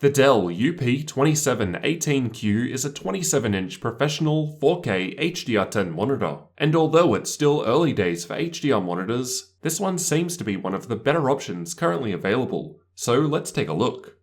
The Dell UP2718Q is a 27-inch professional 4K HDR10 monitor, and although it's still early days for HDR monitors, this one seems to be one of the better options currently available, so let's take a look.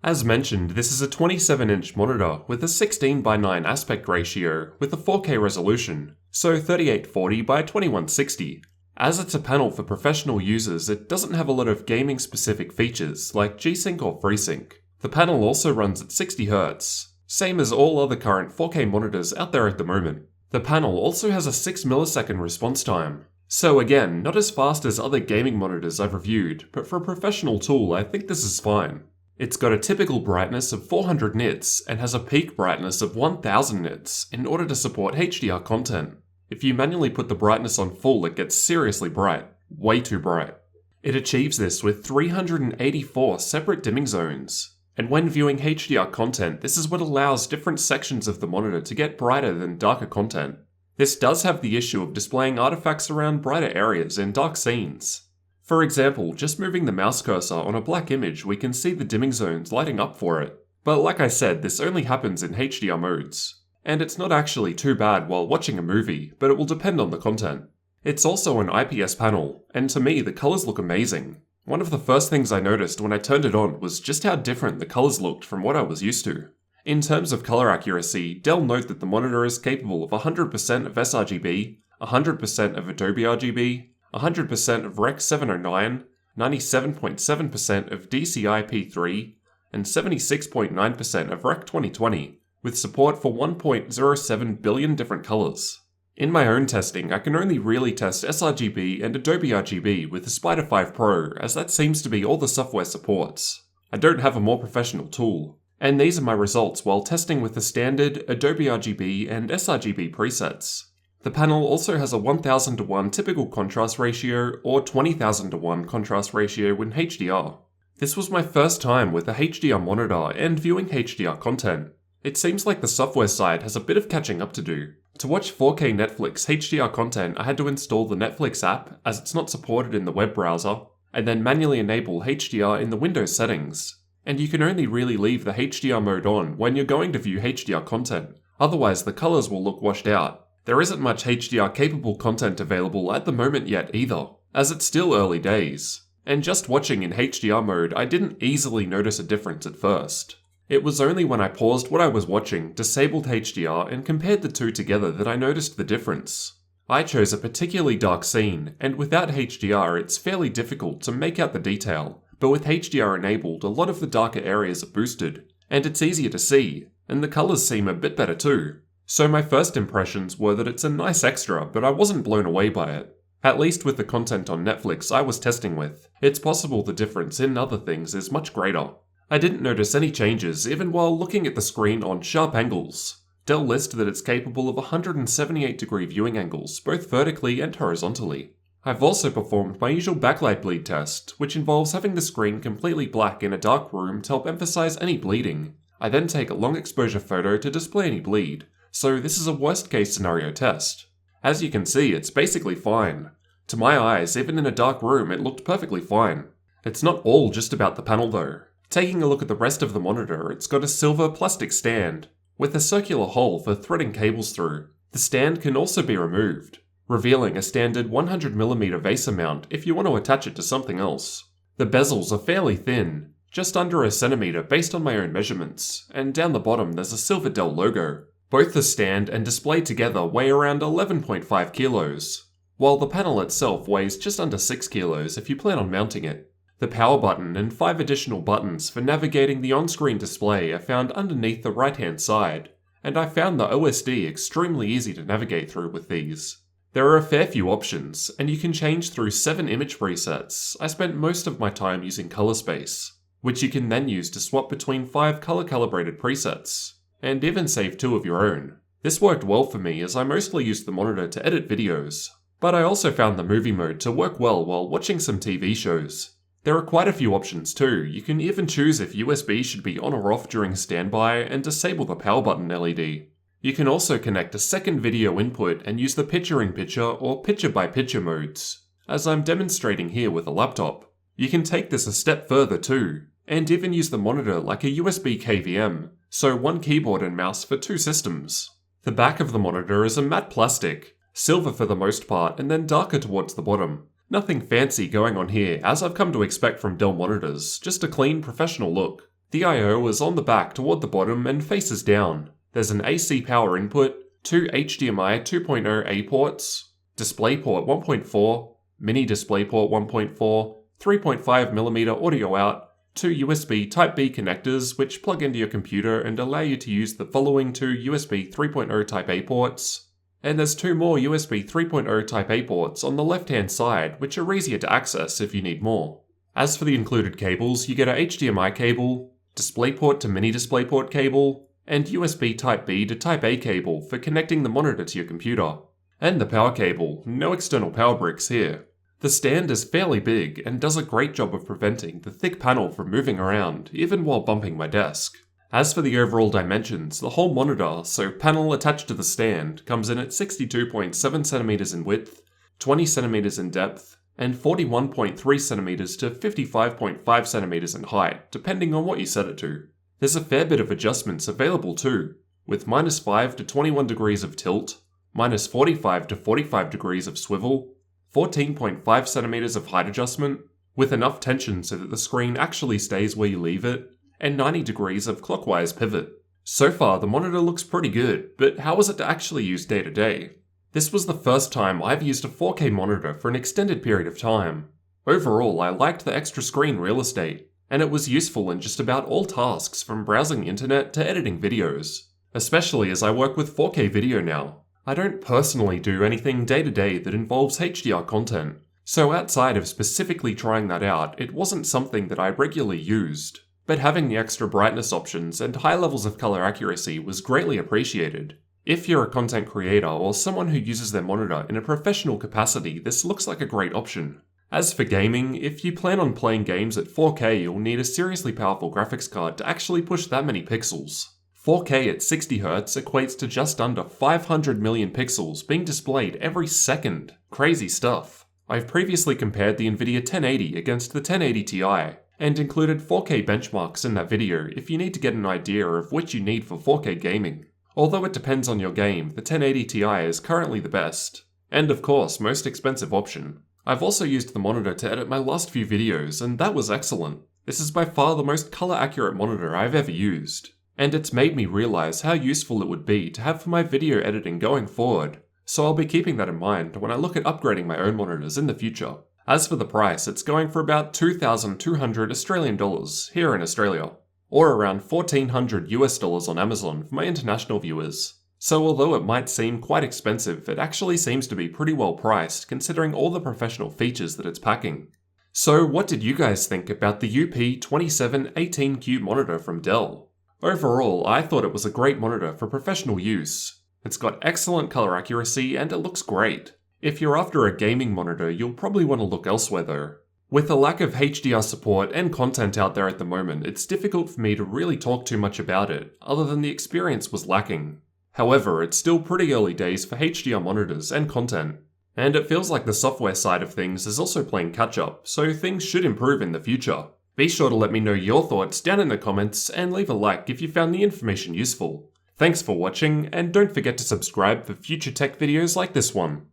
As mentioned, this is a 27-inch monitor with a 16:9 aspect ratio with a 4K resolution, so 3840 by 2160. As it's a panel for professional users, it doesn't have a lot of gaming-specific features like G-Sync or FreeSync. The panel also runs at 60Hz, same as all other current 4K monitors out there at the moment. The panel also has a 6 millisecond response time. So again, not as fast as other gaming monitors I've reviewed, but for a professional tool I think this is fine. It's got a typical brightness of 400 nits and has a peak brightness of 1000 nits in order to support HDR content. If you manually put the brightness on full, it gets seriously bright. Way too bright. It achieves this with 384 separate dimming zones. And when viewing HDR content, this is what allows different sections of the monitor to get brighter than darker content. This does have the issue of displaying artifacts around brighter areas in dark scenes. For example, just moving the mouse cursor on a black image, we can see the dimming zones lighting up for it. But like I said, this only happens in HDR modes. And it's not actually too bad while watching a movie, but it will depend on the content. It's also an IPS panel, and to me the colours look amazing. One of the first things I noticed when I turned it on was just how different the colours looked from what I was used to. In terms of colour accuracy, Dell note that the monitor is capable of 100% of sRGB, 100% of Adobe RGB, 100% of Rec 709, 97.7% of DCI-P3, and 76.9% of Rec 2020. With support for 1.07 billion different colors. In my own testing, I can only really test sRGB and Adobe RGB with the Spider 5 Pro, as that seems to be all the software supports. I don't have a more professional tool. And these are my results while testing with the standard Adobe RGB and sRGB presets. The panel also has a 1000:1 typical contrast ratio or 20,000:1 contrast ratio in HDR. This was my first time with a HDR monitor and viewing HDR content. It seems like the software side has a bit of catching up to do. To watch 4K Netflix HDR content, I had to install the Netflix app, as it's not supported in the web browser, and then manually enable HDR in the Windows settings. And you can only really leave the HDR mode on when you're going to view HDR content, otherwise the colours will look washed out. There isn't much HDR capable content available at the moment yet either, as it's still early days. And just watching in HDR mode, I didn't easily notice a difference at first. It was only when I paused what I was watching, disabled HDR, and compared the two together that I noticed the difference. I chose a particularly dark scene, and without HDR it's fairly difficult to make out the detail, but with HDR enabled a lot of the darker areas are boosted, and it's easier to see, and the colours seem a bit better too. So my first impressions were that it's a nice extra, but I wasn't blown away by it. At least with the content on Netflix I was testing with. It's possible the difference in other things is much greater. I didn't notice any changes even while looking at the screen on sharp angles. Dell lists that it's capable of 178-degree viewing angles, both vertically and horizontally. I've also performed my usual backlight bleed test, which involves having the screen completely black in a dark room to help emphasize any bleeding. I then take a long exposure photo to display any bleed, so this is a worst case scenario test. As you can see, it's basically fine. To my eyes, even in a dark room, it looked perfectly fine. It's not all just about the panel though. Taking a look at the rest of the monitor, it's got a silver plastic stand, with a circular hole for threading cables through. The stand can also be removed, revealing a standard 100mm VESA mount if you want to attach it to something else. The bezels are fairly thin, just under a centimeter based on my own measurements, and down the bottom there's a silver Dell logo. Both the stand and display together weigh around 11.5 kilos, while the panel itself weighs just under 6 kilos if you plan on mounting it. The power button and 5 additional buttons for navigating the on-screen display are found underneath the right-hand side, and I found the OSD extremely easy to navigate through with these. There are a fair few options, and you can change through 7 image presets. I spent most of my time using color space, which you can then use to swap between 5 color-calibrated presets, and even save 2 of your own. This worked well for me as I mostly used the monitor to edit videos, but I also found the movie mode to work well while watching some TV shows. There are quite a few options too. You can even choose if USB should be on or off during standby and disable the power button LED. You can also connect a second video input and use the picture-in-picture or picture-by-picture modes. as I'm demonstrating here with a laptop. You can take this a step further too, and even use the monitor like a USB KVM, so one keyboard and mouse for two systems. The back of the monitor is a matte plastic, silver for the most part and then darker towards the bottom. Nothing fancy going on here, as I've come to expect from Dell monitors, just a clean, professional look. The I/O is on the back toward the bottom and faces down. There's an AC power input, two HDMI 2.0 A ports, DisplayPort 1.4, Mini DisplayPort 1.4, 3.5mm audio out, two USB Type-B connectors which plug into your computer and allow you to use the following two USB 3.0 Type-A ports, and there's two more USB 3.0 Type-A ports on the left-hand side which are easier to access if you need more. As for the included cables, you get a HDMI cable, DisplayPort to Mini DisplayPort cable, and USB Type-B to Type-A cable for connecting the monitor to your computer. And the power cable, no external power bricks here. The stand is fairly big and does a great job of preventing the thick panel from moving around, even while bumping my desk. As for the overall dimensions, the whole monitor, so panel attached to the stand, comes in at 62.7cm in width, 20cm in depth, and 41.3cm to 55.5cm in height, depending on what you set it to. There's a fair bit of adjustments available too, with -5 to 21 degrees of tilt, -45 to 45 degrees of swivel, 14.5cm of height adjustment, with enough tension so that the screen actually stays where you leave it, and 90 degrees of clockwise pivot. So far, the monitor looks pretty good, but how is it to actually use day to day? This was the first time I've used a 4K monitor for an extended period of time. Overall, I liked the extra screen real estate, and it was useful in just about all tasks from browsing the internet to editing videos. Especially as I work with 4K video now. I don't personally do anything day to day that involves HDR content, so outside of specifically trying that out, it wasn't something that I regularly used. But having the extra brightness options and high levels of color accuracy was greatly appreciated. If you're a content creator or someone who uses their monitor in a professional capacity, this looks like a great option. As for gaming, if you plan on playing games at 4K, you'll need a seriously powerful graphics card to actually push that many pixels. 4K at 60Hz equates to just under 500 million pixels being displayed every second. Crazy stuff. I've previously compared the Nvidia 1080 against the 1080 Ti, and included 4K benchmarks in that video if you need to get an idea of which you need for 4K gaming. Although it depends on your game, the 1080 Ti is currently the best. And of course, most expensive option. I've also used the monitor to edit my last few videos, and that was excellent. This is by far the most color accurate monitor I've ever used. And it's made me realize how useful it would be to have for my video editing going forward, so I'll be keeping that in mind when I look at upgrading my own monitors in the future. As for the price, it's going for about 2,200 Australian dollars here in Australia, or around $1,400 US on Amazon for my international viewers. So although it might seem quite expensive, it actually seems to be pretty well priced considering all the professional features that it's packing. So what did you guys think about the UP2718Q monitor from Dell? Overall, I thought it was a great monitor for professional use. It's got excellent color accuracy and it looks great. If you're after a gaming monitor, you'll probably want to look elsewhere though. With the lack of HDR support and content out there at the moment, it's difficult for me to really talk too much about it, other than the experience was lacking. However, it's still pretty early days for HDR monitors and content, and it feels like the software side of things is also playing catch up, so things should improve in the future. Be sure to let me know your thoughts down in the comments and leave a like if you found the information useful. Thanks for watching, and don't forget to subscribe for future tech videos like this one.